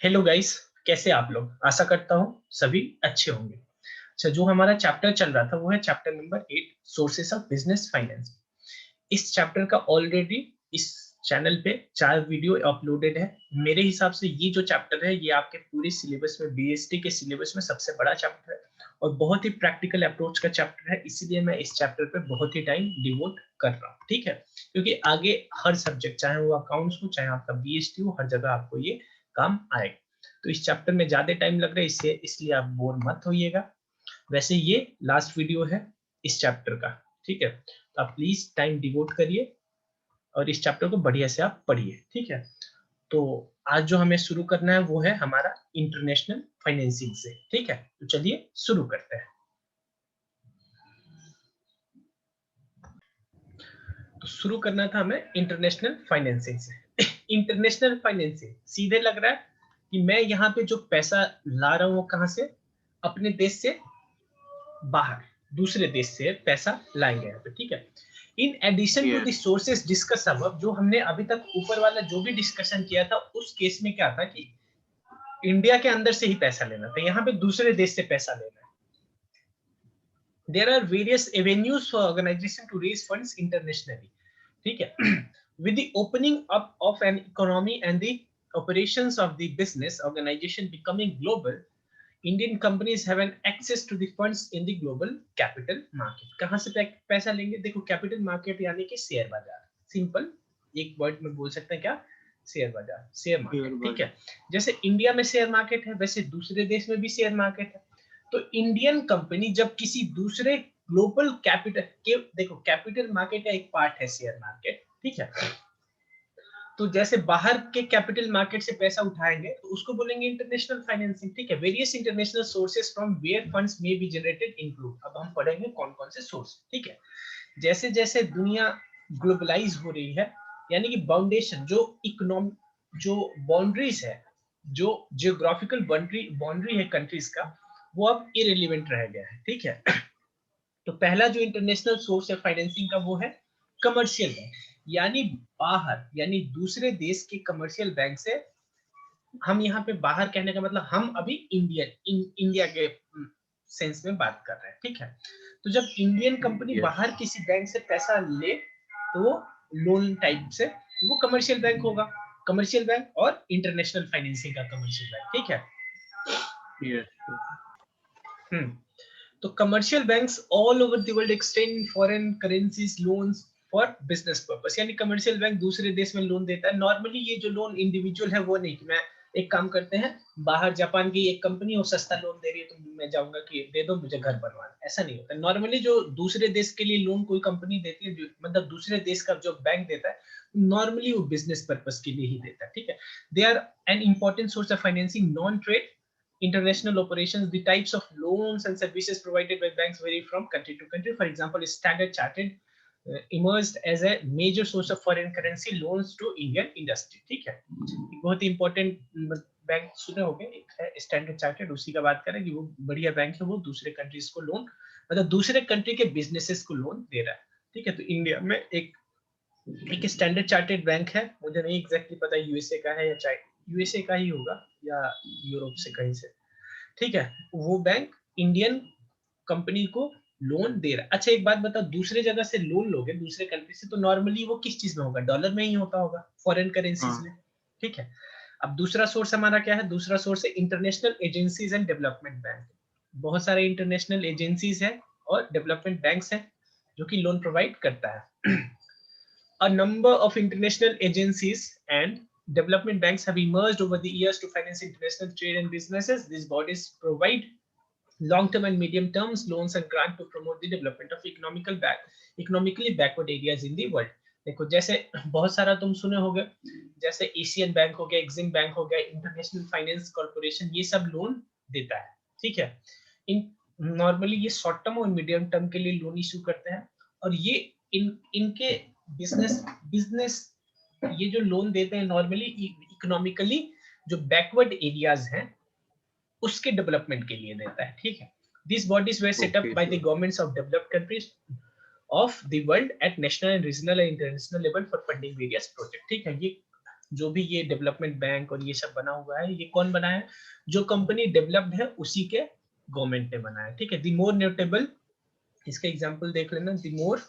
Hello guys, कैसे आप लोग? आशा करता हूँ सभी अच्छे होंगे। अच्छा, जो हमारा चैप्टर चल रहा था वो है chapter number 8, sources of business finance. इस चैप्टर का ऑलरेडी इस चैनल पे 4 वीडियो अपलोडेड है। मेरे हिसाब से ये जो चैप्टर है ये आपके पूरे सिलेबस में, बीएसटी के सिलेबस में सबसे बड़ा चैप्टर है और बहुत ही प्रैक्टिकल अप्रोच का चैप्टर है। इसीलिए मैं इस चैप्टर पे बहुत ही टाइम डिवोट कर रहा हूँ, ठीक है? क्योंकि आगे हर सब्जेक्ट, चाहे वो अकाउंट्स हो चाहे आपका बीएसटी हो, हर जगह आपको ये काम आएगा। तो इस चैप्टर में ज्यादा टाइम लग रहा है, इसलिए आप बोर मत होइएगा। वैसे ये लास्ट वीडियो है इस चैप्टर का, ठीक है? तो आप प्लीज टाइम डिवोट करिए और इस चैप्टर को बढ़िया से आप पढ़िए, ठीक है? तो आज जो हमें शुरू करना है वो है हमारा इंटरनेशनल फाइनेंसिंग से, ठीक है? तो चलिए शुरू करते हैं। तो शुरू करना था हमें इंटरनेशनल फाइनेंसिंग से। इंटरनेशनल फाइनेंसिंग सीधे लग रहा है कि मैं यहाँ पे जो पैसा ला रहा हूँ वो कहाँ से? अपने देश से बाहर, दूसरे देश से पैसा लाएंगे यहाँ पे, ठीक है? In addition to the Yes. Sources discuss above, जो हमने अभी तक ऊपर वाला जो भी डिस्कशन किया था उस केस में क्या था कि इंडिया के अंदर से ही पैसा लेना था, यहाँ पे दूसरे देश से पैसा लेना है। There are various avenues for organization to raise funds internationally, ठीक है? With the opening up of an economy and the operations of the business organization becoming global, Indian companies have an access to the funds in the global capital market. कहाँ से पैसा लेंगे? देखो, capital market यानी कि share बाजार। Simple एक word में बोल सकते हैं क्या? शेयर बाजार, शेयर Fair मार्केट, ठीक budget. है? जैसे इंडिया में शेयर मार्केट है, वैसे दूसरे देश में भी शेयर मार्केट है। तो इंडियन कंपनी जब किसी दूसरे ग्लोबल कैपिटल के, देखो कैपिटल मार्केट का एक पार्ट है शेयर मार्केट, ठीक है? तो जैसे बाहर के कैपिटल मार्केट से पैसा उठाएंगे तो उसको बोलेंगे इंटरनेशनल फाइनेंसिंग, ठीक है? Various international sources from where funds may be generated include, अब हम पढ़ेंगे कौन कौन से सोर्स, ठीक है? जैसे जैसे दुनिया ग्लोबलाइज हो रही है, यानी कि बाउंडेशन, जो इकोनॉमी, जो बाउंड्रीज है, जो जियोग्राफिकल बाउंड्री है कंट्रीज का, वो अब इरेलीवेंट रह गया है, ठीक है? तो पहला जो इंटरनेशनल सोर्स है फाइनेंसिंग का वो है कमर्शियल बैंक, यानी बाहर, यानी दूसरे देश के कमर्शियल बैंक से। हम यहाँ पे बाहर कहने का मतलब हम अभी इंडिया के सेंस में बात कर रहे हैं, ठीक है? तो जब इंडियन कंपनी Yes. बाहर किसी बैंक से पैसा ले तो वो लोन टाइप से, वो कमर्शियल बैंक होगा। कमर्शियल बैंक और इंटरनेशनल फाइनेंसिंग का कमर्शियल बैंक, ठीक है? Yes. हम्म तो commercial banks all over the world extend foreign currencies loans for business purpose, यानी कमर्शियल बैंक दूसरे देश में लोन देता है। नॉर्मली ये जो लोन इंडिविजुअल है वो नहीं कि मैं एक काम करते हैं, बाहर जापान की एक कंपनी और सस्ता लोन दे रही है तो मैं जाऊंगा कि दे दो मुझे घर बनवाना, ऐसा नहीं होता। नॉर्मली जो दूसरे देश के लिए लोन कोई कंपनी देती है, मतलब दूसरे देश का जो बैंक देता है, नॉर्मली वो बिजनेस पर्पस के लिए ही देता है, ठीक है? They are an important source of financing non trade international operations. The types of loans and services provided by banks vary from country to country. For example, Standard Chartered emerged as a major source of foreign currency loans to Indian industry, ठीक है? एक बहुत ही important bank सुने होंगे, एक है standard chartered, उसी का बात करें कि वो बढ़िया बैंक है, वो दूसरे कंट्रीज को लोन, मतलब दूसरे कंट्री के बिजनेसेस को लोन दे रहा है, ठीक है? तो इंडिया में एक स्टैंडर्ड चार्टर्ड बैंक है, मुझे नहीं एग्जैक्टली पता यूएसए का है या यूएसए का ही होगा या यूरोप से कहीं से, ठीक है? वो बैंक इंडियन कंपनी को लोन दे रहा है। अच्छा एक बात बता, दूसरे जगह से लोन लोगे दूसरे कंट्री से तो नॉर्मली वो किस चीज में होगा? डॉलर में ही होता होगा, फॉरेन करेंसीज में, ठीक है? अब दूसरा सोर्स हमारा क्या है? दूसरा सोर्स है international agencies and development bank. बहुत सारे इंटरनेशनल एजेंसीज हैं और डेवलपमेंट बैंक्स हैं जो कि लोन प्रोवाइड करता है। A number of international agencies and development banks have emerged over the years to finance international trade and businesses. These bodies provide long-term and medium-term loans and grant to promote the development of economically backward areas in the world. देखो जैसे बहुत सारा तुम सुने होगे, जैसे Asian bank हो गया, एक्सिम बैंक हो गया, इंटरनेशनल फाइनेंस कॉर्पोरेशन, ये सब लोन देता है, ठीक है? इन नॉर्मली ये शॉर्ट टर्म और मीडियम टर्म के लिए लोन इशू करते हैं और ये इनके बिजनेस बिजनेस ये जो लोन देते हैं नॉर्मली इकोनॉमिकली जो बैकवर्ड एरियाज हैं उसके डेवलपमेंट के लिए देता है, ठीक है? These bodies were set up Okay, by the sir. governments of developed countries of the world at national and regional and international level for funding various projects, ठीक है? ये जो भी ये डेवलपमेंट बैंक और ये सब बना हुआ है, ये कौन बनाया है? जो कंपनी डेवलप्ड है उसी के गवर्नमेंट ने बनाया है, ठीक है। द मोर नोटेबल, इसका एग्जांपल देख लेना, the more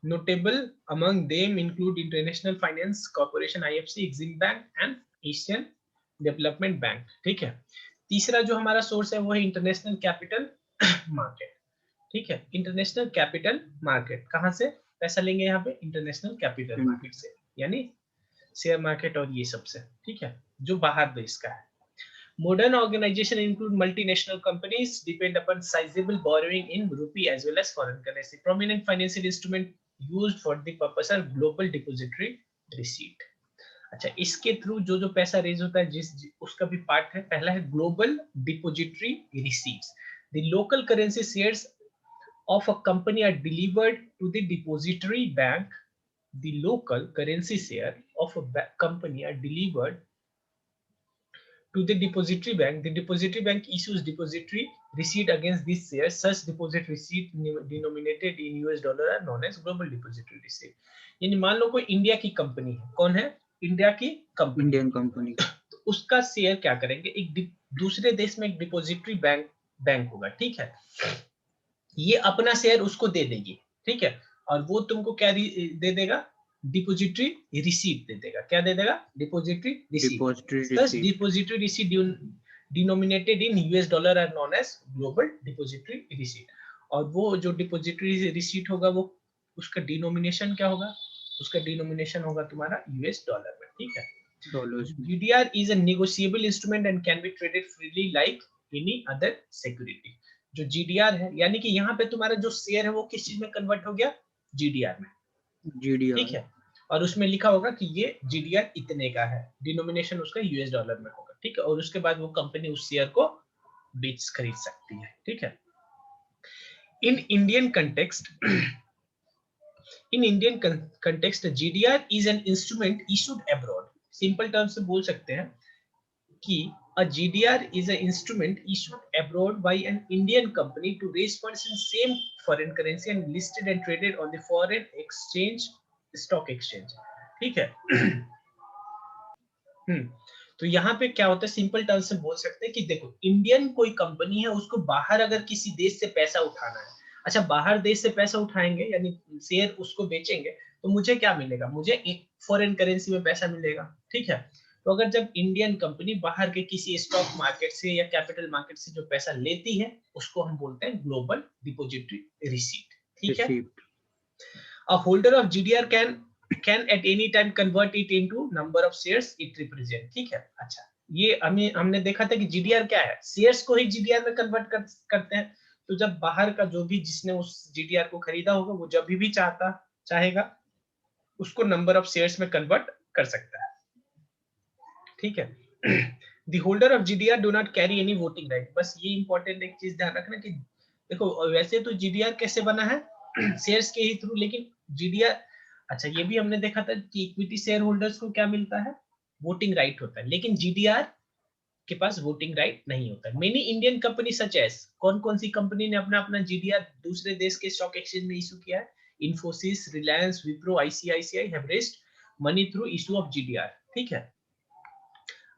notable among them include international finance corporation IFC, EXIM bank and Asian development bank, ठीक है। तीसरा जो हमारा सोर्स है वो है इंटरनेशनल कैपिटल मार्केट, ठीक है। इंटरनेशनल कैपिटल मार्केट कहाँ से पैसा लेंगे? यहाँ पे इंटरनेशनल कैपिटल मार्केट से, यानी शेयर मार्केट और ये सब से, ठीक है, जो बाहर देश का है। Modern organization include multinational companies depend upon sizable borrowing in rupee as well as foreign currency. Prominent financial instrument used for the purpose are global depository receipt. अच्छा, इसके थ्रू जो जो पैसा रेज होता है उसका भी पार्ट है। पहला है global depository receipts. The local currency shares of a company are delivered to the depository bank. The local currency share of a company are delivered to the depository bank. The depository bank issues depository receipt against this share. Such deposit receipt denominated in US dollar are known as global depository receipt. यानी मान लो कोई India की company है, कौन है? India की company, Indian company, तो उसका शेयर क्या करेंगे? एक दूसरे देश में एक डिपोजिटरी बैंक होगा, ठीक है। ये अपना शेयर उसको दे देगी, ठीक है, और वो तुमको क्या दे देगा? डिपोजिटरी रिसीट दे देगा। क्या दे देगा? Depository receipt. Depository receipt denominated in US dollar are known as global depository receipt. और वो जो डिपोजिटरी रिसीट होगा वो उसका डिनोमिनेशन क्या होगा? उसका डिनोमिनेशन होगा तुम्हारा US डॉलर में, ठीक है। GDR is a negotiable instrument and can be traded freely like any other security. जो GDR है, यानी कि यहाँ पे तुम्हारा जो शेयर है वो किस चीज में कन्वर्ट हो गया? GDR में, ठीक है। और उसमें लिखा होगा कि ये GDR इतने का है, डिनोमिनेशन उसका US डॉलर में होगा, ठीक है। और उसके बाद वो कंपनी उस शेयर को बेच खरीद सकती है, ठीक है। In Indian context GDR is an instrument issued abroad. Simple term से बोल सकते हैं कि a GDR is an instrument issued abroad by an Indian company to raise funds in same foreign currency and listed and traded on the foreign exchange stock exchange, ठीक है। तो यहाँ पे क्या होता है? सिंपल टर्म से बोल सकते हैं कि देखो, इंडियन कोई कंपनी है, उसको बाहर अगर किसी देश से पैसा उठाना है, अच्छा बाहर देश से पैसा उठाएंगे यानी शेयर उसको बेचेंगे, तो मुझे क्या मिलेगा? मुझे एक फॉरेन करेंसी में पैसा मिलेगा, ठीक है। तो अगर जब इंडियन कंपनी बाहर के किसी स्टॉक मार्केट से या कैपिटल मार्केट से जो पैसा लेती है, उसको हम बोलते हैं ग्लोबल डिपोजिटरी रिसीट, ठीक है। A holder of GDR can at any time convert it into number of shares it represent, ठीक है। अच्छा, ये हमने देखा था कि GDR क्या है? शेयर्स को ही GDR में कन्वर्ट करते हैं। तो जब बाहर का जो भी जिसने उस GDR को खरीदा होगा, वो जब भी चाहेगा उसको नंबर ऑफ शेयर्स में कन्वर्ट कर सकता है, ठीक है। The holder of GDR do not carry any voting right. बस ये इंपॉर्टेंट एक चीज ध्यान रखना कि देखो, वैसे तो GDR कैसे बना है? शेयर्स के ही थ्रू, लेकिन GDR, अच्छा ये भी हमने देखा था कि इक्विटी शेयर होल्डर्स को क्या मिलता है? वोटिंग राइट होता है, लेकिन GDR के पास वोटिंग राइट नहीं होता है। Many Indian company such as, कौन कौन सी कंपनी ने अपना अपना GDR दूसरे देश के स्टॉक एक्सचेंज में इशू किया है? Infosys, Reliance, Wipro, ICICI have raised money through issue of GDR, ठीक है।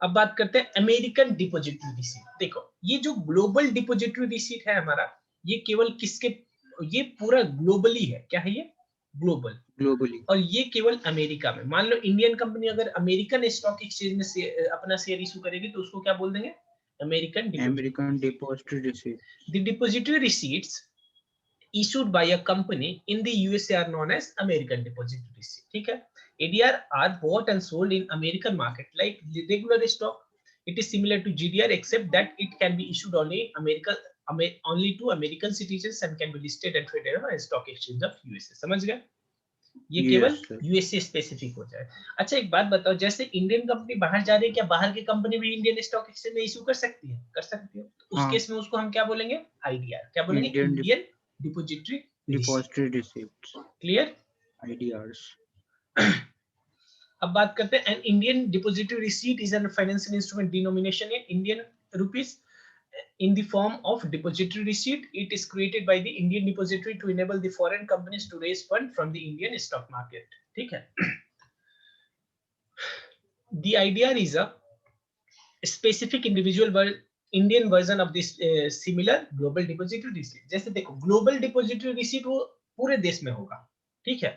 अब बात करते हैं अमेरिकन डिपोजिटरी रिसीट। देखो, ये जो ग्लोबल डिपोजिटरी रिसीट है हमारा, ये केवल किसके, ये पूरा ग्लोबली है। क्या है ये? ग्लोबली। और ये केवल अमेरिका में। मान लो इंडियन कंपनी अगर अमेरिकन स्टॉक एक्सचेंज में अपना शेयर इशू करेगी, तो उसको क्या बोल देंगे? American depository receipt. The depository receipts issued by a company in the USA are known as American depository receipt, ठीक है। ADR are bought and sold in American market like the regular stock. It is similar to GDR except that it can be issued only to American citizens and can be listed and traded on a stock exchange of USA. समझ गए? ये केवल USA specific हो जाए। अच्छा एक बात बताओ, जैसे इंडियन कंपनी बाहर जा रही है, क्या बाहर की कंपनी भी इंडियन स्टॉक एक्सचेंज में इशू कर सकती है? कर सकती है। तो उस केस में उसको हम क्या बोलेंगे? आईडीआर। क्या बोलेंगे? Indian depository receipt. क्लियर? आईडीआरस। अब बात करते हैं, an Indian depository receipt is an financial instrument denomination in Indian rupees in the form of depository receipt. It is created by the Indian depository to enable the foreign companies to raise fund from the Indian stock market, ठीक है। The IDR is a specific individual Indian version of this similar global depository receipt. जैसे देखो global depository receipt वो पूरे देश में होगा, ठीक है,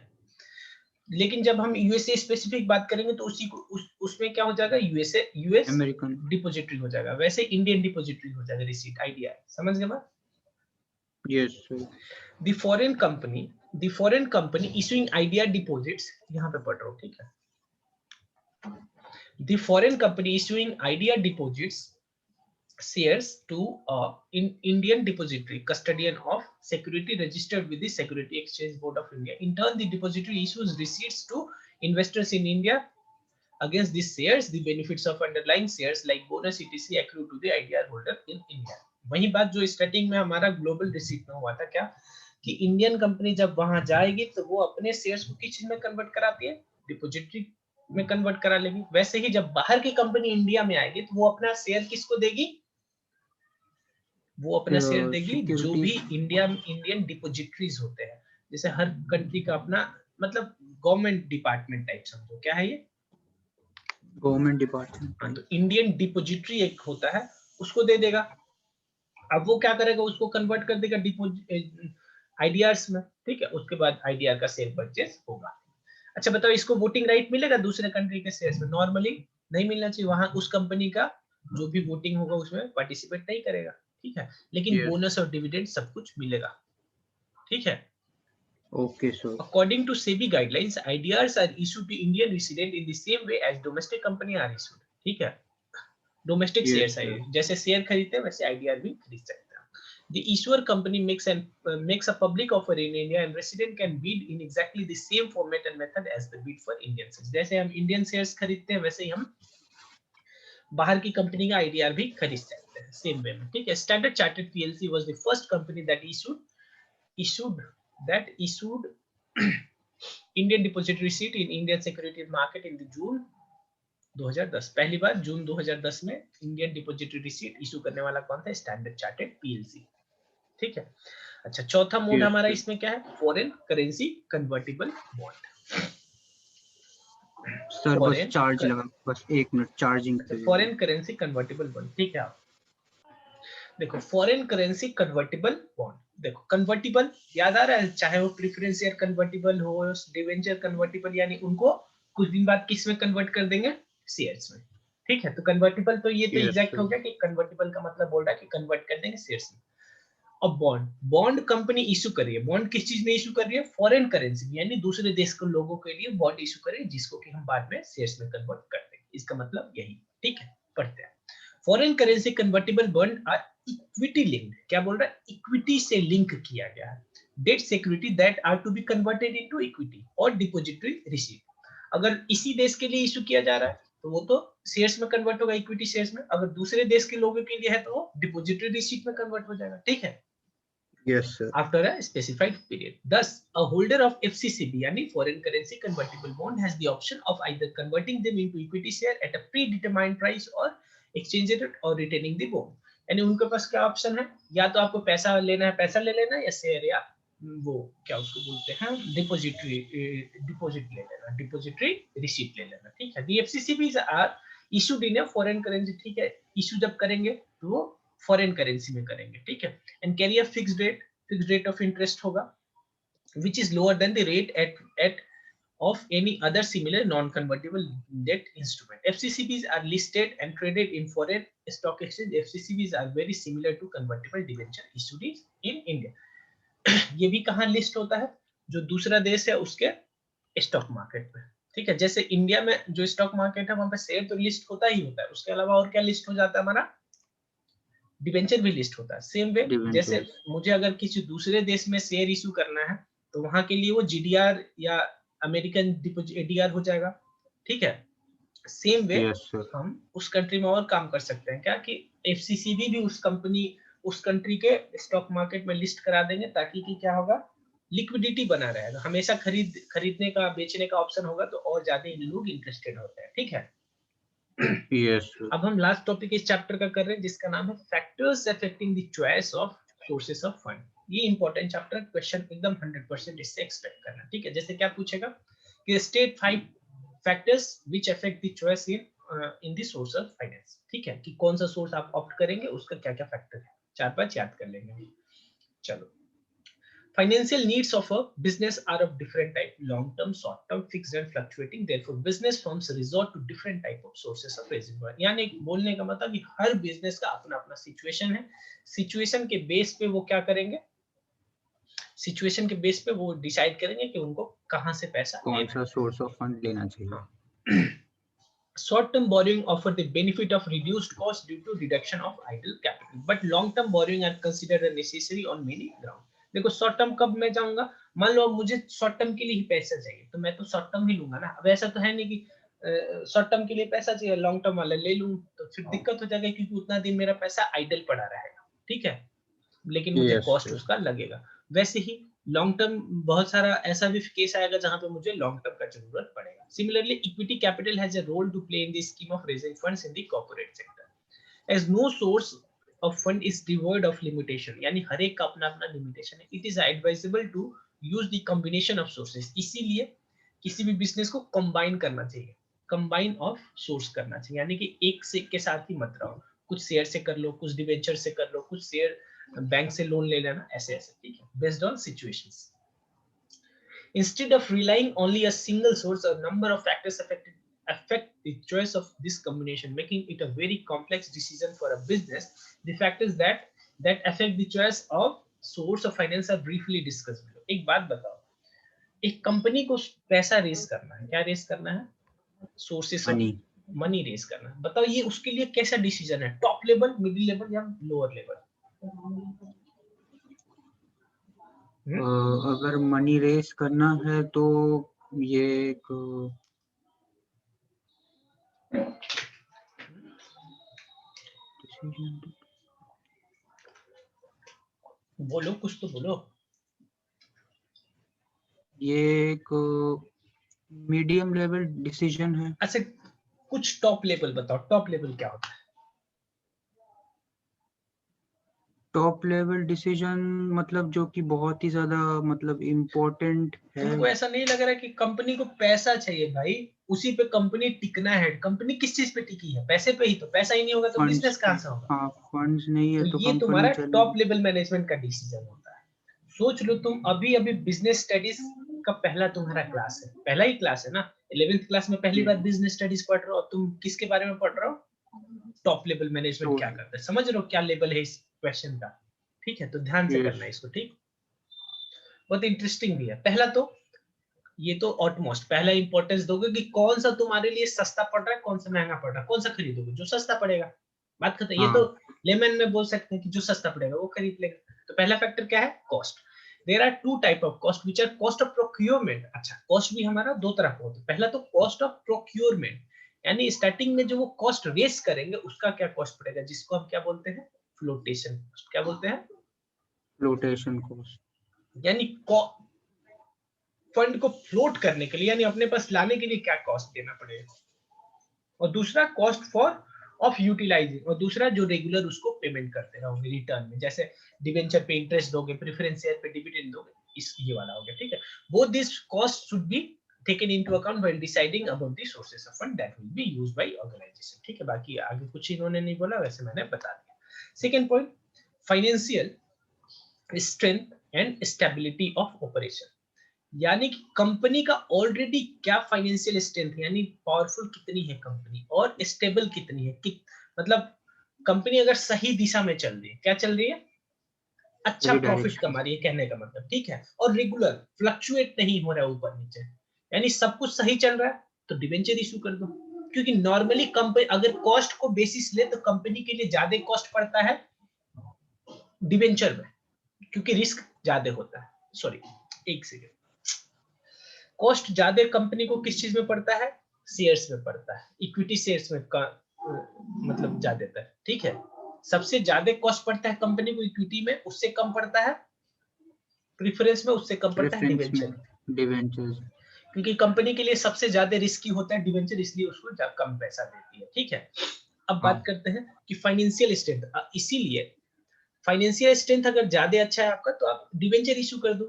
लेकिन जब हम यूएसए स्पेसिफिक बात करेंगे तो उसी को उसमें क्या हो जाएगा, यूएस अमेरिकन डिपोजिटरी हो जाएगा, वैसे इंडियन डिपोजिटरी हो जाएगा रिसीट आईडीआर। समझ गए बात? Yes sir. The foreign company issuing IDR deposits, यहाँ पे पढ़ रहा हूँ, ठीक है, the foreign company issuing IDR deposits shares to in Indian depository custodian of security registered with the Security Exchange Board of India. In turn, the depository issues receipts to investors in India. Against these shares, the benefits of underlying shares like bonus etc accrue to the IDR holder in India. वही बात जो starting में हमारा global receipt में हुआ था, क्या कि इंडियन कंपनी जब वहां जाएगी तो वो अपने शेयर्स को किस चीज में कन्वर्ट कराती है, डिपॉजिटरी में कन्वर्ट करा लेगी। वैसे ही जब बाहर की कंपनी इंडिया में आएगी तो वो अपना शेयर किसको देगी, वो अपना शेयर देगी जो भी इंडियन डिपोजिटरीज होते हैं। जैसे हर कंट्री का अपना मतलब गवर्नमेंट डिपार्टमेंट टाइप समझो, क्या है ये, गवर्नमेंट डिपार्टमेंट। हाँ, तो इंडियन डिपोजिटरी एक होता है, उसको दे देगा। अब वो क्या करेगा, उसको कन्वर्ट कर देगा आईडीआरस में, ठीक है, उसके बाद आईडीआर का शेयर परचेस होगा। अच्छा बताओ, इसको वोटिंग राइट मिलेगा दूसरे कंट्री के शेयर्स में? नॉर्मली नहीं मिलना चाहिए, वहां उस कंपनी का जो भी वोटिंग होगा उसमें पार्टिसिपेट नहीं करेगा, ठीक है, लेकिन बोनस और डिविडेंड सब कुछ मिलेगा, ठीक है। Okay sir. According to SEBI guidelines, IDRs are issued to Indian resident in the same way as domestic company are issued, ठीक है, डोमेस्टिक शेयर्स है, जैसे शेयर खरीदते हैं वैसे आईडीआर भी खरीद सकते हैं। The issuer company makes a public offer in India and resident can bid in exactly the same format and method as the bid for Indian shares. जैसे हम इंडियन शेयर्स खरीदते हैं वैसे ही हम बाहर की कंपनी का आईडीआर भी खरीद सकते हैं सेम वे में, ठीक है। Standard chartered PLC was the first company that issued Indian depository receipt in Indian securities market in the June 2010। पहली बार जून 2010 में इंडियन डिपोजिटरी रिसीट इशू करने वाला कौन था, स्टैंडर्ड चार्टर्ड पीएलसी, ठीक है। अच्छा चौथा मोड हमारा इसमें क्या है, foreign currency convertible bond. Sir बस चार्ज लगा, बस 1 minute charging. Foreign currency convertible bond, ठीक है। आप देखो फॉरेन करेंसी कन्वर्टिबल बॉन्ड, देखो कन्वर्टिबल याद आ रहा है, चाहे वो प्रेफरेंस शेयर कन्वर्टिबल हो, डिवेंचर कन्वर्टिबल, यानी उनको कुछ दिन बाद किस में कन्वर्ट कर देंगे, शेयर्स में, ठीक है। तो कन्वर्टिबल तो ये तो एग्जैक्ट हो गया कि कन्वर्टिबल का मतलब बोल रहा है कि कन्वर्ट कर देंगे शेयर्स में। अब बॉन्ड कंपनी इशू कर रही है, बॉन्ड किस चीज में इशू कर रही है, फॉरेन करेंसी, यानी दूसरे देश के लोगों के लिए बॉन्ड इशू कर रही है, जिसको कि हम बाद में शेयर्स में कन्वर्ट कर देंगे। इसका मतलब यही, ठीक है, पढ़ते हैं। Foreign currency convertible bond are equity linked, क्या बोल रहा है, इक्विटी से लिंक किया गया है, debt security that are to be converted into equity और डिपॉजिटरी रिसीट। अगर इसी देश के लिए इशू किया जा रहा है तो वो तो शेयर्स में कन्वर्ट होगा, इक्विटी शेयर्स में। अगर दूसरे देश के लोगों के लिए है तो वो डिपॉजिटरी रिसीट में कन्वर्ट हो जाएगा, ठीक है। Yes sir. After a specified period. Thus, a holder of FCCB, यानी foreign currency convertible bond, has the option of either converting them into equity share at a predetermined price or exchange it or retaining the bond. यानी उनके पास क्या option है, या तो आपको पैसा लेना है पैसा ले लेना, या शेयर या वो क्या उसको बोलते हैं डिपॉजिट ले लेना, डिपॉजिटरी रिसीट ले लेना, ठीक है। The FCCBs are issued in a foreign currency, ठीक है, इशू जब करेंगे तो वो फॉरेन करेंसी में करेंगे, ठीक है। And carry a fixed rate of interest होगा which is lower than the rate at of any other similar non-convertible debt instrument. FCCBs are listed and traded in foreign stock exchange. FCCBs are very similar to convertible debenture issued in India. ये भी कहाँ list होता है, जो दूसरा देश है उसके स्टॉक मार्केट में, ठीक है। जैसे इंडिया में जो स्टॉक मार्केट है वहां पे शेयर तो लिस्ट होता ही होता है, उसके अलावा और क्या लिस्ट हो जाता है, हमारा डिबेंचर भी लिस्ट होता है। सेम वे जैसे मुझे अगर किसी दूसरे देश में शेयर इशू करना है तो वहां के लिए वो जीडीआर या अमेरिकन एडीआर हो जाएगा, ठीक है। सेम वे हम उस कंट्री में और काम कर सकते हैं, क्या कि एफसीसीबी भी उस कंट्री के स्टॉक मार्केट में लिस्ट करा देंगे, ताकि कि क्या होगा, लिक्विडिटी बना रहेगा, हमेशा खरीदने का बेचने का ऑप्शन होगा, तो और ज्यादा लोग इंटरेस्टेड होते हैं, ठीक है। Yes, अब हम लास्ट टॉपिक इस चैप्टर का कर रहे हैं जिसका नाम है factors affecting the choice of sources of fund. ये इंपॉर्टेंट चैप्टर, क्वेश्चन एकदम 100% इससे एक्सपेक्ट करना, ठीक है। जैसे क्या पूछेगा कि state 5 factors which affect the choice in the source of finance, ठीक है, कि कौन सा सोर्स आप ऑप्ट करेंगे, उसका क्या क्या फैक्टर है, 4-5 याद कर लेंगे। चलो, financial needs of a business are of different type, long term, short term, fixed and fluctuating, therefore business firms resort to different type of sources of raising money। यानी बोलने का मतलब कि हर बिजनेस का अपना अपना सिचुएशन है, सिचुएशन के बेस पे वो क्या करेंगे, सिचुएशन के बेस पे वो डिसाइड करेंगे कि उनको कहां से पैसा कौन सा सोर्स ऑफ फंड लेना चाहिए। Short-term borrowing offer the benefit of reduced cost due to reduction of idle capital, but long-term borrowing are considered a necessary on many ground। देखो शॉर्ट टर्म कब मैं जाऊंगा, मान लो मुझे शॉर्ट टर्म के लिए ही पैसा चाहिए तो मैं तो शॉर्ट टर्म ही लूंगा ना। अब ऐसा तो है नहीं कि शॉर्ट टर्म के लिए पैसा चाहिए लॉन्ग टर्म वाला ले लूं, तो फिर दिक्कत हो जाएगा क्योंकि उतना दिन मेरा पैसा आइडल पड़ा रहेगा, ठीक है, लेकिन मुझे कॉस्ट उसका लगेगा। वैसे ही लॉन्ग टर्म बहुत सारा ऐसा भी केस आएगा जहां पे मुझे लॉन्ग टर्म का जरूरत पड़ेगा। Similarly equity capital has a role to play in the scheme of raising funds in the corporate sector as no source of fund is devoid of limitation, यानी हर एक का अपना अपना लिमिटेशन है। It is advisable to use the combination of sources, इसीलिए किसी भी बिजनेस को कंबाइन करना चाहिए, कंबाइन ऑफ सोर्स करना चाहिए, यानी कि एक से के साथ ही मत रहो, कुछ शेयर से कर लो, कुछ डिवेंचर से कर लो, कुछ शेयर बैंक से लोन ले लेना, ऐसे ऐसे, ठीक है, based on situations. Instead of relying only a single source, a number of factors affect the choice of this combination, making it a very complex decision for a business. The factors that affect the choice of source of finance are briefly discussed below। एक बात बताओ, एक company को पैसा race करना है, क्या race करना है, सोर्सेस ऑफ मनी रेस करना है, बताओ ये उसके लिए कैसा डिसीजन है, टॉप लेवल, मिडिल लेवल या लोअर लेवल? अगर मनी रेस करना है तो ये एक बोलो, कुछ तो बोलो। ये एक मीडियम लेवल डिसीजन है। अच्छा, कुछ टॉप लेवल बताओ, टॉप लेवल क्या होता है? टॉप लेवल डिसीजन मतलब जो कि बहुत ही ज्यादा मतलब इम्पोर्टेंट है। तुमको ऐसा नहीं लग रहा है कि कंपनी को पैसा चाहिए भाई, उसी पे कंपनी टिकना है। कंपनी किस चीज पे टिकी है, पैसे पे ही, तो पैसा ही नहीं होगा तो बिजनेस कहां से होगा? हाँ, फंड्स नहीं है तो ये कंपनी तुम्हारा चलेगी। टॉप लेवल मैनेजमेंट का डिसीजन होता है। सोच लो तुम अभी अभी बिजनेस स्टडीज का पहला तुम्हारा क्लास है, पहला ही क्लास है ना, 11th क्लास में पहली बार बिजनेस स्टडीज पढ़ रहे हो, तुम किसके बारे में पढ़ रहे हो, टॉप लेवल मैनेजमेंट क्या करता है, समझ रहे हो क्या लेवल है इस क्वेश्चन का, ठीक है, तो ध्यान से करना इसको, ठीक, बहुत इंटरेस्टिंग भी है। पहला तो ये तो ऑटमोस्ट पहला इंपॉर्टेंस दोगे कि कौन सा तुम्हारे लिए सस्ता पड़ रहा है, कौन सा महंगा पड़ रहा है, कौन सा खरीदोगे, जो सस्ता पड़ेगा, बात खत्म। ये तो लेमन में बोल सकते हैं कि जो सस्ता पड़ेगा वो खरीद लेगा। तो पहला फैक्टर क्या है, cost. There are two type of cost which are cost of procurement. अच्छा, कॉस्ट भी हमारा दो तरह का होता है। पहला तो कॉस्ट ऑफ प्रोक्योरमेंट, यानी स्टार्टिंग में जो वो कॉस्ट रेस करेंगे उसका क्या कॉस्ट पड़ेगा, जिसको हम क्या बोलते हैं, फ्लोटेशन कॉस्ट। क्या बोलते हैं, फ्लोटेशन कॉस्ट, यानी फंड को फ्लोट करने के लिए, यानी अपने पास लाने के लिए क्या कॉस्ट देना पड़ेगा। और दूसरा कॉस्ट फॉर ऑफ यूटिलाइजिंग, और दूसरा जो रेगुलर उसको पेमेंट करते रहोगे रिटर्न में, जैसे डिवेंचर पे इंटरेस्ट दोगे, प्रेफरेंस शेयर पे डिविडेंड दोगे, इस ये वाला हो गया, ठीक है। Both this cost should be taken into account while deciding about the sources of fund that will be used by organization, ठीक है। बाकी आगे कुछ इन्होंने नहीं बोला, वैसे मैंने बता दिया। Second point, financial strength and stability of operation, यानी कि कंपनी का ऑलरेडी क्या फाइनेंशियल स्ट्रेंथ है, यानी पावरफुल कितनी है कंपनी और स्टेबल कितनी है, मतलब कंपनी अगर सही दिशा में चल रही है, क्या चल रही है, अच्छा प्रॉफिट कमा रही है, कहने का मतलब, ठीक है, और रेगुलर फ्लक्चुएट नहीं हो रहा है ऊपर नीचे, यानी सब कुछ सही चल रहा है, तो डिवेंचर इशू कर दो। क्योंकि नॉर्मली कंपनी अगर कॉस्ट को बेसिस ले तो कंपनी के लिए ज्यादा कॉस्ट पड़ता है डिवेंचर में, क्योंकि रिस्क ज्यादा होता है। सॉरी, एक सेकेंड, कॉस्ट ज्यादा कंपनी को किस चीज में पड़ता है, शेयर्स में पड़ता है, इक्विटी शेयर्स में मतलब ज्यादातर, ठीक है। सबसे ज्यादा कॉस्ट पड़ता है कंपनी को इक्विटी में, उससे कम पड़ता है प्रेफरेंस में, उससे कम पड़ता है डिवेंचर, क्योंकि कंपनी के लिए सबसे ज्यादा रिस्की होता है डिवेंचर, इसलिए उसको कम पैसा देती है, ठीक है। अब बात करते हैं कि फाइनेंशियल स्ट्रेंथ, इसीलिए फाइनेंशियल स्ट्रेंथ अगर ज्यादा अच्छा है आपका तो आप डिवेंचर इशू कर दो,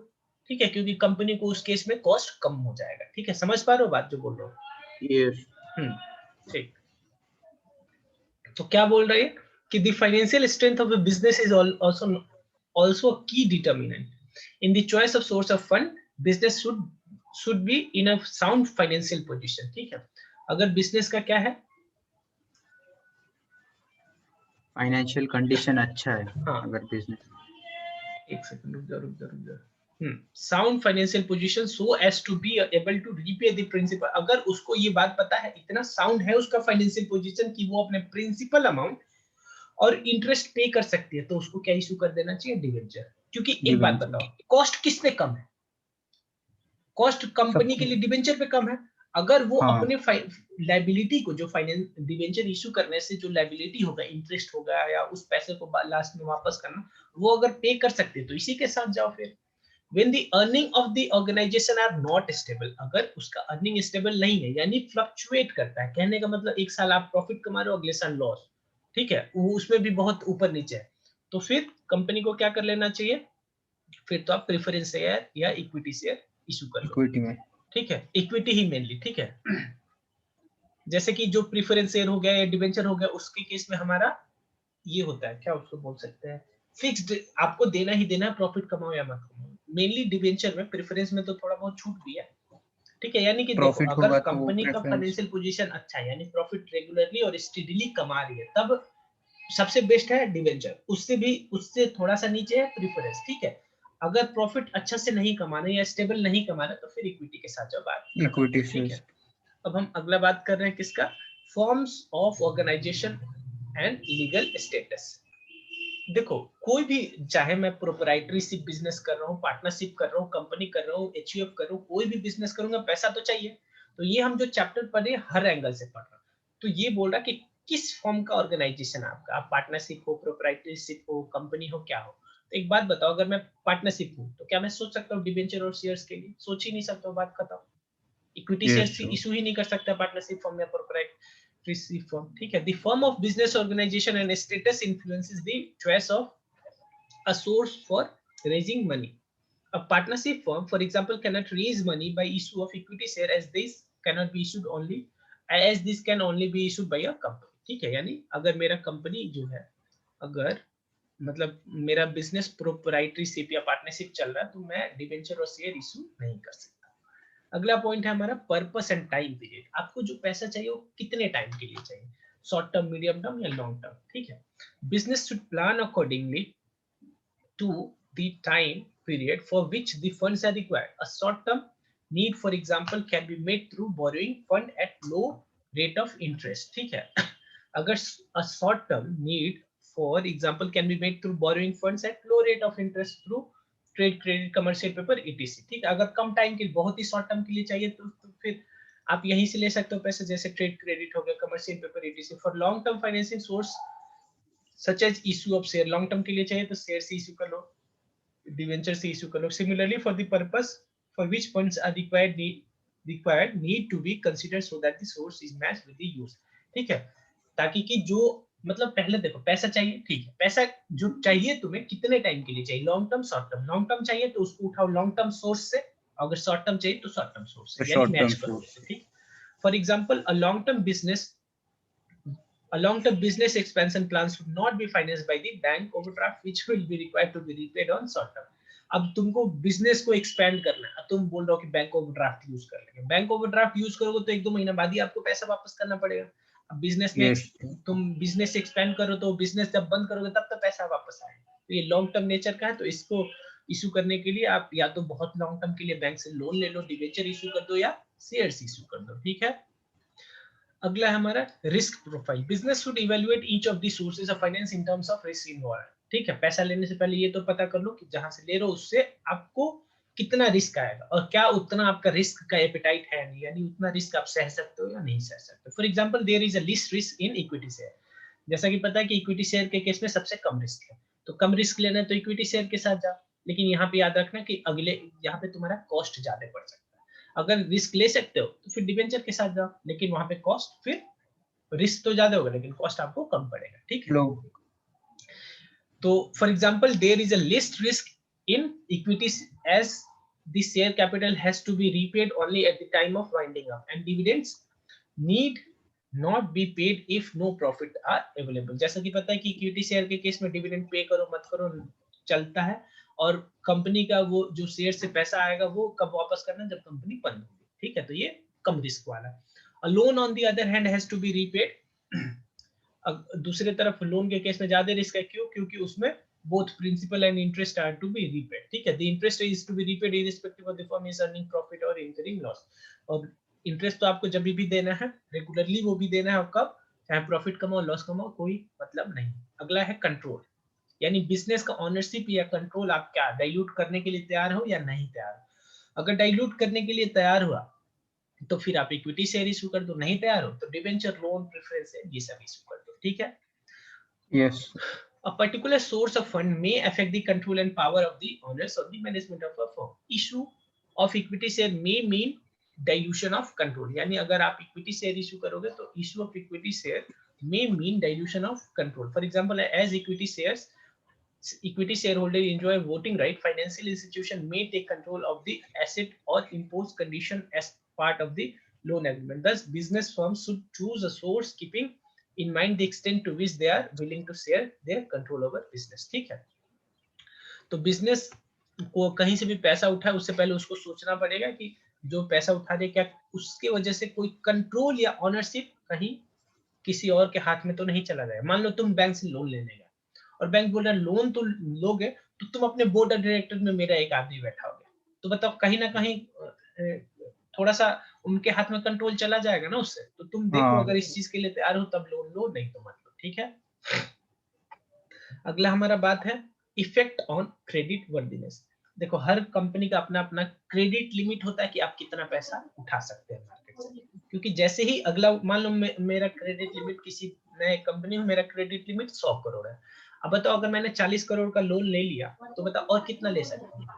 ठीक है, क्योंकि कंपनी को उस केस में कॉस्ट कम हो जाएगा, ठीक है। समझ पा रहे हो बात जो बोल रहा हूँ, यस। ठीक। तो क्या बोल रहे हैं कि the financial strength of a business is also a key determinant in the choice of source of fund. Business should be in a sound financial position. ठीक है, अगर बिजनेस का क्या है, फाइनेंशियल कंडीशन अच्छा है हाँ, अगर बिजनेस। एक सेकंड, रुक जा। Sound financial position so as to be able to repay the principal. अगर उसको ये बात पता है, इतना साउंड है उसका फाइनेंशियल पोजीशन कि वो अपने प्रिंसिपल अमाउंट और इंटरेस्ट पे कर सकती है, तो उसको क्या इशू कर देना चाहिए, डिवेंचर। क्योंकि एक बात बताओ, कॉस्ट किस पे कम है, कॉस्ट कंपनी के लिए डिवेंचर पे कम है। अगर वो हाँ। अपने लाइबिलिटी को, जो फाइनेंस डिवेंचर इशू करने से जो लाइबिलिटी होगा, इंटरेस्ट होगा या उस पैसे को लास्ट में वापस करना, वो अगर पे कर सकते हैं तो इसी के साथ जाओ। फिर when the earning of the organization are not stable, अगर उसका अर्निंग स्टेबल नहीं है, यानी फ्लक्चुएट करता है, कहने का मतलब एक साल आप प्रॉफिट कमा रहे हो, अगले साल लॉस, ठीक है, वो उसमें भी बहुत ऊपर नीचे है, तो फिर कंपनी को क्या कर लेना चाहिए, फिर तो आप प्रेफरेंस शेयर या इक्विटी शेयर इशू कर लो। इक्विटी में, ठीक है, इक्विटी ही मेनली। ठीक है, जैसे कि जो प्रेफरेंस शेयर हो गया या डिबेंचर हो गया, उसके केस में हमारा ये होता है, क्या उसको बोल सकते हैं, फिक्स्ड, आपको देना ही देना है, प्रॉफिट कमाओ या मत कमाओ। मेनली डिबेंचर में, प्रेफरेंस में तो थोड़ा बहुत छूट भी है। ठीक है, यानी कि देखो, प्रॉफिट अगर होगा तो कंपनी का प्रेफरेंस। फाइनेंशियल पोजीशन अच्छा है, यानी प्रॉफिट रेगुलरली और स्टेडीली कमा रही है, तब सबसे बेस्ट है डिबेंचर। उससे थोड़ा सा नीचे है प्रेफरेंस। ठीक है, अगर प्रॉफिट अच्छा से नहीं कमाना या स्टेबल नहीं कमाना, तो फिर इक्विटी के साथ जाओ, बात। इक्विटी ठीक शेयर्स। है, अब हम अगला बात कर रहे हैं किसका, forms of organisation and legal status. देखो, कोई भी, चाहे मैं प्रोप्राइटरीशिप बिजनेस कर रहा हूँ, पार्टनरशिप कर रहा हूँ, कंपनी कर रहा हूँ, एचयूएफ कर रहा हूँ, कोई भी बिजनेस करूंगा, पैसा तो चाहिए। तो ये हम जो चैप्टर पढ़ रहे हैं, हर एंगल से पढ़ रहे हैं। तो ये बोल रहा कि किस फॉर्म का ऑर्गेनाइजेशन है आपका, आप पार्टनरशिप हो, प्रोप्राइटरीशिप हो, कंपनी हो, क्या हो। तो एक बात बताओ, अगर मैं पार्टनरशिप हूँ तो क्या मैं सोच सकता हूँ डिबेंचर और शेयर्स के लिए, सोच ही नहीं सकता हूँ, बात खत्म। Equity shares yes. इशू ही नहीं कर सकता पार्टनरशिप फॉर्म या प्रोप्राइटरी फॉर्म। ठीक है, the form of business organisation and status influences the choice of a source for raising money. A partnership firm, for example, cannot raise money by issue of equity share, as this cannot be issued only, as this can only be issued by a company. ठीक है, यानी अगर मेरा company जो है, अगर मतलब मेरा बिजनेस प्रोप्राइटरीशिप या पार्टनरशिप चल रहा है, तो मैं डिबेंचर और शेयर इशू नहीं कर सकता। अगला पॉइंट है हमारा पर्पस एंड टाइम पीरियड। आपको जो पैसा चाहिए वो कितने टाइम के लिए चाहिए, शॉर्ट टर्म, मीडियम टर्म या लॉन्ग टर्म। ठीक है, business should plan accordingly to the time period for which the funds are required. A short-term need, for example, can be made through borrowing fund at low rate of interest. ठीक है, अगर a short-term need, for example, can be made through borrowing funds at low rate of interest through trade credit, commercial paper, etc. ठीक है, अगर कम time के, बहुत ही short term के लिए चाहिए, तो फिर आप यहीं से ले सकते हो पैसे, जैसे ट्रेड क्रेडिट हो गया, commercial paper, etc. For long term financing source such as issue of share, long term के लिए चाहिए तो शेयर से इशू कर लो, डिवेंचर से इशू कर लो। Similarly for the purpose for which funds are required need to be considered so that the source is matched with the use. ठीक है, ताकि कि जो, मतलब पहले देखो, पैसा चाहिए, ठीक है, पैसा जो चाहिए तुम्हें कितने टाइम के लिए चाहिए, long term, short term. Long term चाहिए तो उसको उठाओ लॉन्ग टर्म सोर्स से, अगर शॉर्ट टर्म चाहिए तो शॉर्ट टर्म सोर्स से, यानी शॉर्ट मैच टर्म करो। सोर्स। ठीक, for example, a long-term business expansion plans should not be financed by the bank overdraft, which will be required to be repaid on short term. अब तुमको business को expand करना है, तुम बोल रहे हो कि बैंक ओवरड्राफ्ट यूज कर लेंगे। बैंक ओवरड्राफ्ट यूज करोगे तो 1-2 महीना बाद ही आपको पैसा वापस करना पड़ेगा। अब बिजनेस में यस। तुम बिजनेस एक्सपेंड करो, तो बिजनेस जब बंद करोगे तब तो पैसा वापस आएगा। तो ये लॉन्ग टर्म नेचर का है, तो इसको इशू करने के लिए आप या तो बहुत लॉन्ग टर्म के लिए बैंक से लोन ले लो, डिबेंचर इशू कर दो या शेयर्स इशू कर दो। ठीक है, अगला है हमारा risk profile. Business should evaluate each of the sources of finance in terms of risk involved. ठीक है, पैसा लेने से पहले ये तो पता कर लो कि जहां से ले रहे हो उससे आपको कितना रिस्क आएगा, और क्या उतना आपका रिस्क का एपेटाइट है नहीं, यानी उतना रिस्क आप सह सकते हो या नहीं सह सकते। For example, there is a least risk in equity share. जैसा कि पता है कि इक्विटी शेयर के केस में सबसे कम रिस्क है, तो कम रिस्क लेना है तो इक्विटी शेयर के साथ जाओ। लेकिन यहाँ पे याद रखना कि अगले, यहाँ पे तुम्हारा कॉस्ट ज्यादा पड़ सकता है। अगर रिस्क ले सकते हो तो फिर डिबेंचर के साथ जाओ, लेकिन वहां पे कॉस्ट, फिर रिस्क तो ज्यादा होगा लेकिन कॉस्ट आपको कम पड़ेगा। ठीक है, लोग। तो for example, there is a least risk in equities as the share capital has to be repaid only at the time of winding up, and dividends need not be paid if no profit are available. जैसा कि पता है कि equity share के case में dividend pay करो मत करो चलता है, और कंपनी का वो जो शेयर से पैसा आएगा वो कब वापस करना, जब कंपनी बंद होगी, ठीक है, तो ये कम रिस्क वाला है। A loan on the other hand has to be repaid. दूसरे तरफ लोन के केस में ज्यादा रिस्क है, क्यों? क्योंकि उसमें both principal and interest are to be repaid, ठीक है, the interest is to be repaid irrespective of the firm is earning profit or incurring loss। और इंटरेस्ट तो आपको जब भी देना है, रेगुलरली वो भी देना है, और कब, चाहे प्रॉफिट कमाओ लॉस कमाओ, कोई मतलब नहीं। अगला है कंट्रोल, यानी बिजनेस का ऑनरशिप या कंट्रोल आप क्या डाइल्यूट करने के लिए तैयार हो या नहीं तैयार। अगर डाइल्यूट करने के लिए तैयार हुआ तो फिर आप इक्विटी शेयर इशू कर दो, नहीं तैयार हो तो डिबेंचर, लोन, प्रेफरेंस ये सब इशू कर दो, ठीक है। Yes. A particular source of fund may affect the control and power of the owners of the management of a firm. Issue of equity share may mean dilution of control. यानी अगर आप equity share issue करोगे तो issue of equity share may mean dilution of control. For example, as equity shareholders enjoy voting right, financial institution may take control of the asset or impose condition as part of the loan agreement. Thus, business firms should choose a source keeping in mind the extent to which they are willing to share their control over business, ठीक है। तो business को कहीं से भी पैसा उठाए उससे पहले उसको सोचना पड़ेगा कि जो पैसा उठा रहे क्या उसके वजह से कोई कंट्रोल या ऑनरशिप कहीं किसी और के हाथ में तो नहीं चला जाएगा। मान लो तुम बैंक से लोन लेने गए और बैंक बोल रहा है लोन तो लोगे तो तुम अपने बोर्ड ऑफ डायरेक्टर में मेरा एक आदमी बैठा होगा, तो बताओ कहीं ना कहीं थोड़ा सा उनके हाथ में कंट्रोल चला जाएगा ना उससे। तो तुम देखो अगर इस चीज के लिए तैयार हो तब लोन लो, नहीं तो मत लो, ठीक है। अगला हमारा बात है इफेक्ट ऑन क्रेडिट वर्दीनेस। देखो हर कंपनी का अपना अपना क्रेडिट लिमिट होता है कि आप कितना पैसा उठा सकते हैं मार्केट से, क्योंकि जैसे ही अगला मान लो मेरा क्रेडिट लिमिट, किसी नए कंपनी में मेरा क्रेडिट लिमिट 100 करोड़ है। अब बताओ अगर मैंने 40 करोड़ का लोन ले लिया तो बताओ और कितना ले सकते हैं?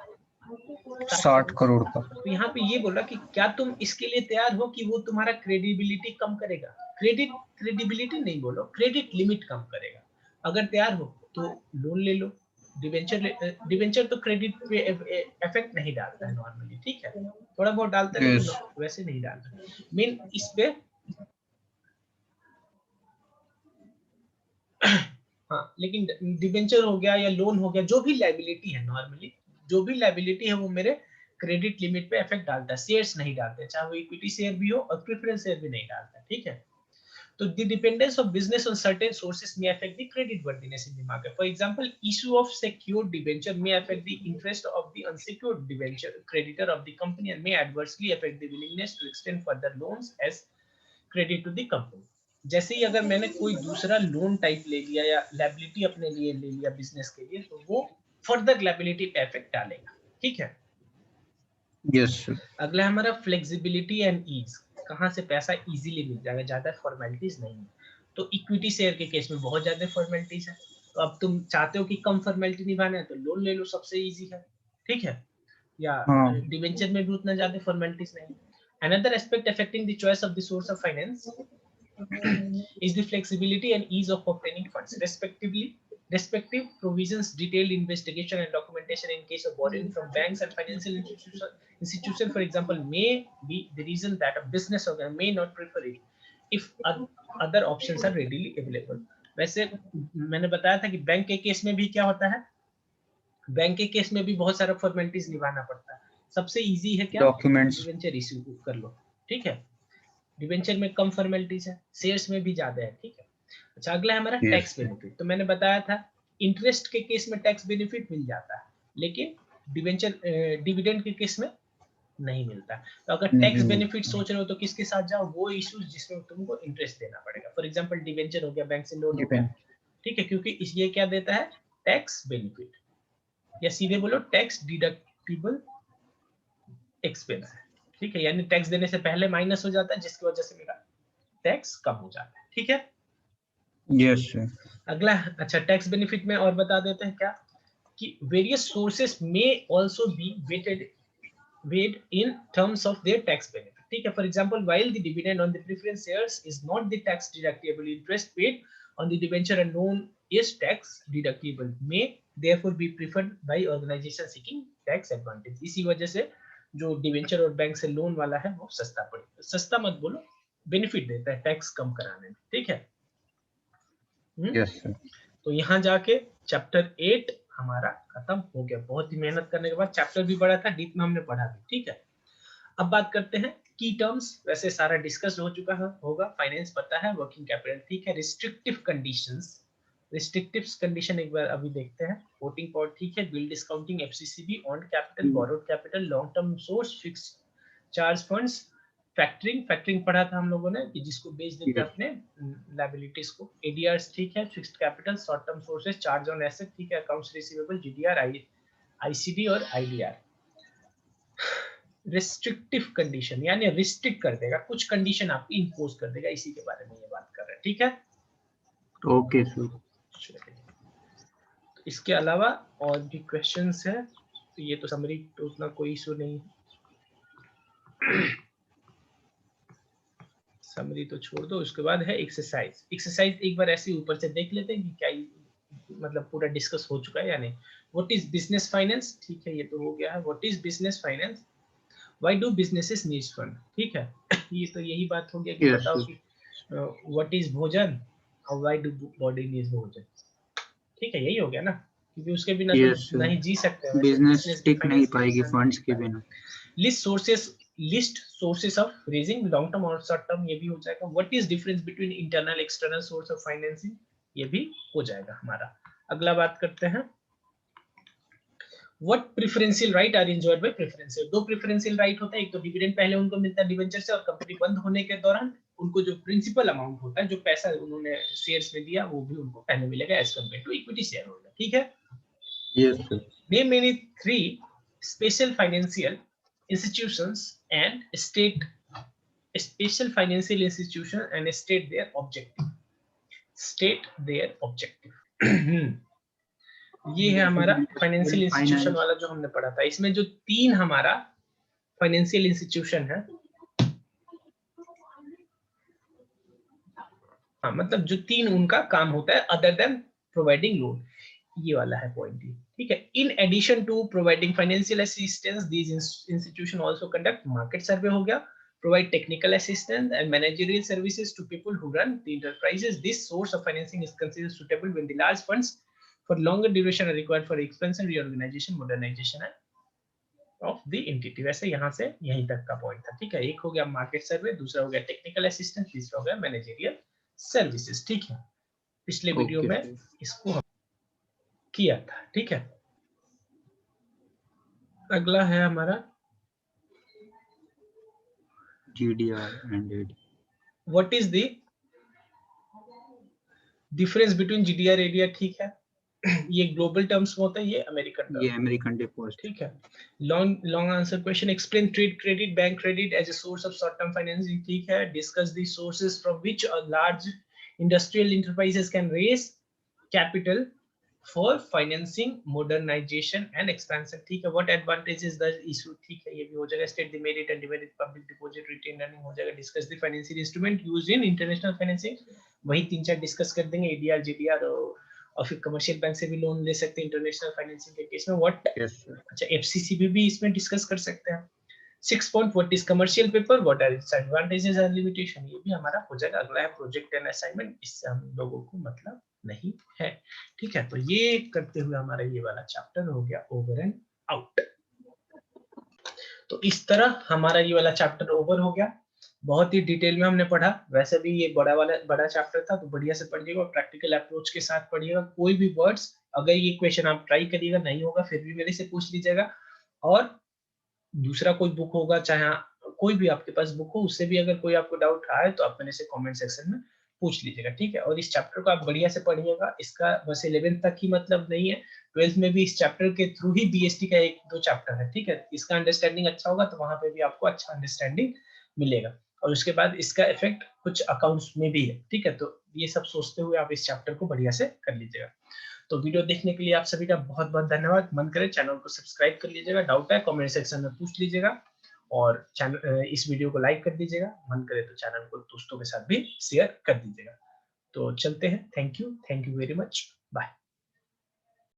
60 करोड़ का। तो यहाँ पे ये बोला कि क्या तुम इसके लिए तैयार हो कि वो तुम्हारा क्रेडिबिलिटी कम करेगा। क्रेडिबिलिटी नहीं बोलो, क्रेडिट लिमिट कम करेगा। अगर तैयार हो तो लोन ले लो। डिवेंचर तो क्रेडिट पे इफेक्ट नहीं डालता है नॉर्मली, ठीक है, थोड़ा बहुत डालता है Yes. लेकिन वैसे नहीं डालता मेन इस पे। हाँ, लेकिन डिवेंचर हो गया या लोन हो गया, जो भी लायबिलिटी है नॉर्मली, जो भी लायबिलिटी है वो मेरे क्रेडिट लिमिट पे इफेक्ट डालता है, शेयर्स नहीं डालते, चाहे वो इक्विटी शेयर भी हो और प्रेफरेंस शेयर भी नहीं डालता, ठीक है। तो the dependence of business on certain sources may affect the credit worthiness in the market. For example, issue of secured debenture may affect the interest of the unsecured debenture creditor of the company and may adversely affect the willingness to extend further loans as credit to the company. जैसे ही अगर मैंने कोई दूसरा loan type ले लिया या liability अपने लिए ले लिया बिजनेस के लिए, तो वो फर्दर लायबिलिटी पे इफेक्ट डालेगा, ठीक है। Yes. अगला हमारा फ्लेक्सिबिलिटी एंड ईज, कहाँ से पैसा इजीली मिल जाएगा, ज्यादा फॉर्मेलिटीज नहीं है। तो इक्विटी शेयर के केस में बहुत ज्यादा फॉर्मेलिटीज है, तो अब तुम चाहते हो कि कम फॉर्मेलिटी निभाना है तो लोन ले लो, सबसे इजी है, ठीक है। या हाँ। डिवेंचर में भी उतना ज्यादा फॉर्मेलिटीज नहीं। Another aspect affecting the choice of the source of finance is the flexibility and ease of obtaining funds, respectively. Respective provisions, detailed investigation and documentation in case of borrowing from banks and financial institution, for example, may be the reason that a business owner may not prefer it if other options are readily available. वैसे मैंने बताया था कि bank के case में भी क्या होता है, बैंक के केस में भी बहुत सारा फॉर्मेलिटीज निभाना पड़ता है। सबसे इजी है क्या, डॉक्यूमेंट्स। डिवेंचर इशू कर लो, ठीक है। डिवेंचर में कम फॉर्मेलिटीज है, शेयर्स में भी ज्यादा है, ठीक है। अच्छा अगला है हमारा टैक्स बेनिफिट। तो मैंने बताया था इंटरेस्ट के केस में टैक्स बेनिफिट मिल जाता है, लेकिन डिवेंचर डिविडेंड के केस में नहीं मिलता। तो अगर टैक्स बेनिफिट सोच रहे हो तो किसके साथ जाओ, वो इश्यूज जिसमें तुमको इंटरेस्ट देना पड़ेगा। फॉर एग्जांपल डिवेंचर हो गया, बैंक से लोन हो गया, ठीक है, क्योंकि ये क्या देता है, टैक्स बेनिफिट, या सीधे बोलो टैक्स डिडक्टिबल एक्सपेंस है, ठीक है, यानी टैक्स देने से पहले माइनस हो जाता है जिसकी वजह से मेरा टैक्स कम हो जाता है, ठीक है। Yes. अगला अच्छा टैक्स बेनिफिट में और बता देते हैं क्या कि वेरियस सोर्सेस में also be weighed in terms of their tax benefit, ठीक है। For example while the dividend on the preference shares is not the tax deductible, interest paid on the debenture and loan is tax deductible, may therefore be preferred by organization seeking tax advantage। इसी वजह से जो debenture और bank से loan वाला है वो सस्ता पड़ेगा। सस्ता मत बोलो, बेनिफिट देता है टैक्स कम कराने में, ठीक है। Yes sir. तो यहाँ जाके चैप्टर 8 हमारा खत्म हो गया। बहुत ही मेहनत करने के बाद, चैप्टर भी बड़ा था, डीप में हमने पढ़ा भी, ठीक है। अब बात करते हैं की टर्म्स। वैसे सारा डिस्कस हो चुका है, होगा, फाइनेंस पता है, वर्किंग कैपिटल ठीक है, रिस्ट्रिक्टिव कंडीशंस, रिस्ट्रिक्टिव कंडीशन एक बार अभी देखते हैं। वोटिंग पावर ठीक है, bill discounting, FCCB, on capital, borrowed capital, long term source, fix charge funds, factoring, factoring पढ़ा था हम लोगों ने कि जिसको बेच देते हैं Yes. अपने लायबिलिटीज को, एडीआरस ठीक है, fixed capital, short term sources, charge on asset ठीक है, अकाउंट्स रिसीवेबल, जीडीआर, आईसीडी और आईडीआर। रिस्ट्रिक्टिव कंडीशन यानी रिस्ट्रिक्ट कर देगा, कुछ कंडीशन आपकी इंपोज कर देगा, इसी के बारे में ये बात कर रहे हैं, ठीक है। Okay sir. तो इसके अलावा और भी क्वेश्चंस है, तो ये तो समरी तो उतना कोई इशू नहीं है। समरी तो छोड़ दो। उसके बाद है एक्सरसाइज। एक्सरसाइज एक बार ऐसे ऊपर से देख लेते हैं कि क्या मतलब पूरा डिस्कस हो चुका है या नहीं। व्हाट इज बिजनेस फाइनेंस, ठीक है, ये तो हो गया है। What is business finance, why do businesses needs fund, ठीक है। ये तो यही बात हो गया कि Yes, बताओ sir. कि व्हाट इज भोजन और व्हाई डू बॉडी नीड्स भोजन, ठीक है, यही हो गया ना, क्योंकि उसके बिना तो Yes, sir. नहीं जी सकते हैं, वैसे बिजनेस बिजनेस भी टिक नहीं फाइनेंस के पाएगी बिना नहीं फंड्स टिक के पाएगा। बिना। List sources of raising, long term और शॉर्ट टर्म, ये भी हो जाएगा। What is difference between internal external source of financing, ये भी हो जाएगा हमारा। अगला बात करते हैं, what preferential right are enjoyed by preferential. दो प्रेफरेंशियल राइट होता है, एक तो डिविडेंड पहले उनको मिलता है डिवेंचर से, और कंपनी बंद होने के दौरान उनको जो प्रिंसिपल अमाउंट होता है, जो पैसा उन्होंने शेयर्स में दिया, वो भी उनको पहले मिलेगा as compare to equity share holder, ठीक है। Yes, sir. Name any three special financial institutions and state special financial institution and state their objective. State their objective. ये है हमारा फाइनेंशियल इंस्टीट्यूशन फाइनेंस। वाला जो हमने पढ़ा था। इसमें जो तीन हमारा फाइनेंशियल इंस्टीट्यूशन है, हाँ, मतलब जो तीन उनका काम होता है अदर देन प्रोवाइडिंग लोन, ये वाला है पॉइंट, ठीक है। In addition to providing financial assistance, these institution also conduct market survey हो गया, provide technical assistance and managerial services to people who run the enterprises. This source of financing is considered suitable when the large funds for longer duration are required for expansion, reorganization, modernization of the entity. वैसे यहाँ से यहीं तक का point था, ठीक है। एक हो गया मार्केट सर्वे, दूसरा हो गया टेक्निकल असिस्टेंस, तीसरा हो गया मैनेजरियल सर्विसेज, ठीक है। पिछले वीडियो ओके में सर। इसको हम किया था, ठीक है। अगला है हमारा GDR and AD. What is the difference between GDR ADR, ठीक है। ये ग्लोबल टर्म्स में होता है, ये अमेरिकन टर्म, ये अमेरिकन डिपॉजिट। ठीक है। Long answer question, explain trade credit, bank credit as a source of short term financing, ठीक है। Discuss the sources from which a large industrial enterprises can raise capital for financing modernisation and expansion, ठीक है। What advantages the issue, ठीक है, ये भी हो जाएगा। State the merit and demerit public deposit retain earning हो जाएगा। Discuss the financial instrument used in international financing, वही तीन चार डिस्कस कर देंगे, एडीआर जीडीआर, और फिर कमर्शियल बैंक से भी लोन ले सकते हैं इंटरनेशनल फाइनेंसिंग के केस में। What, yes sir. अच्छा, एफसीसीबी भी इसमें डिस्कस कर सकते हैं। 6 point, what is commercial paper, what are its advantages and limitation, ये भी हमारा हो जाएगा। अगला है प्रोजेक्ट एंड असाइनमेंट, इससे हम लोगों को मतलब नहीं है, ठीक है। तो ये करते हुए हमारा ये वाला चैप्टर हो गया ओवर एंड आउट। तो इस तरह हमारा ये वाला चैप्टर ओवर हो गया। बहुत ही डिटेल में हमने पढ़ा। वैसे भी ये बड़ा चैप्टर था, तो बढ़िया से पढ़िएगा और प्रैक्टिकल अप्रोच के साथ पढ़िएगा। कोई भी वर्ड्स, अगर ये क्वेश्चन आप ट्राई करिएगा नहीं होगा, फिर भी मेरे से पूछ लीजिएगा। और दूसरा कोई बुक होगा, चाहे कोई भी आपके पास बुक हो, उससे भी अगर कोई आपको डाउट आए तो आप मेरे से कमेंट सेक्शन में पूछ लीजिएगा, ठीक है। और इस चैप्टर को आप बढ़िया से पढ़िएगा। इसका बस 11th तक ही मतलब नहीं है, 12th में भी इस चैप्टर के थ्रू ही बीएसटी का एक दो चैप्टर है, ठीक है। इसका अंडरस्टैंडिंग अच्छा होगा तो वहां पे भी आपको अच्छा अंडरस्टैंडिंग मिलेगा। और उसके बाद इसका इफेक्ट कुछ अकाउंट्स में भी है, ठीक है। तो ये सब सोचते हुए आप इस चैप्टर को बढ़िया से कर लीजिएगा। तो वीडियो देखने के लिए आप सभी का बहुत बहुत धन्यवाद। मन करे चैनल को सब्सक्राइब कर लीजिएगा, डाउट है कमेंट सेक्शन में पूछ लीजिएगा, और चैनल इस वीडियो को लाइक कर दीजिएगा। मन करे तो चैनल को दोस्तों के साथ भी शेयर कर दीजिएगा। तो चलते हैं, thank you very much, bye.